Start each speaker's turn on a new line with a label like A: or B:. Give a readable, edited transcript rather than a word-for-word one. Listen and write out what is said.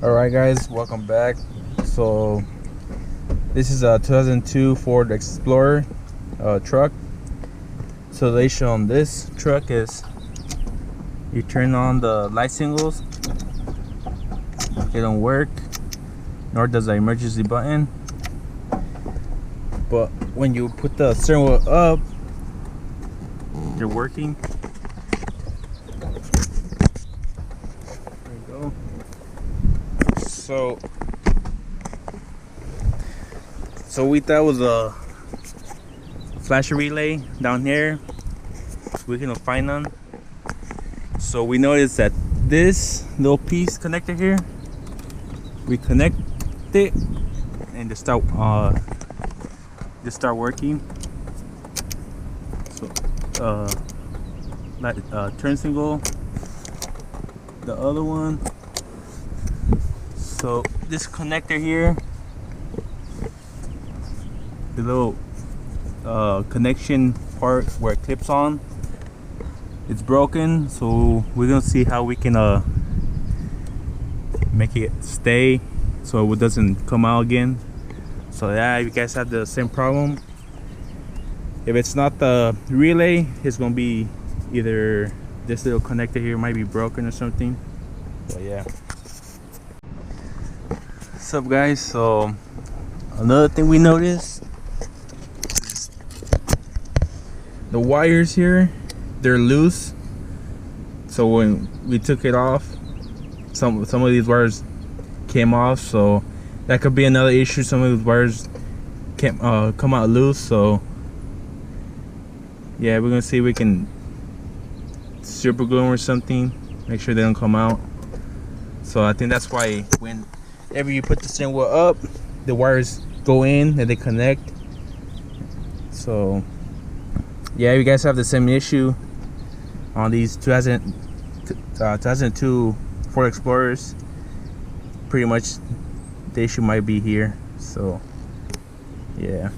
A: Alright guys, welcome back. So this is a 2002 Ford Explorer truck. So the issue on this truck is you turn on the light signals, they don't work, nor does the emergency button. But when you put the steering wheel up, they're working. There you go. So we thought it was a flasher relay down here. We couldn't find none. So we noticed that this little piece connector here, we connect it and just start working. So turn signal, the other one. So this connector here, the little connection part where it clips on, it's broken. So we're gonna see how we can make it stay so it doesn't come out again. So yeah, if you guys have the same problem, if it's not the relay, it's gonna be either this little connector here might be broken or something. But yeah. What's up guys? So another thing we noticed, the wires here, they're loose. So when we took it off, some of these wires came off. So that could be another issue. Some of these wires can't come out loose. So yeah, we're gonna see if we can super glue them or something, make sure they don't come out. So I think that's why whenever you put the steering wheel up, the wires go in and they connect. So yeah, you guys have the same issue on these 2002 Ford Explorers, pretty much the issue might be here. So yeah.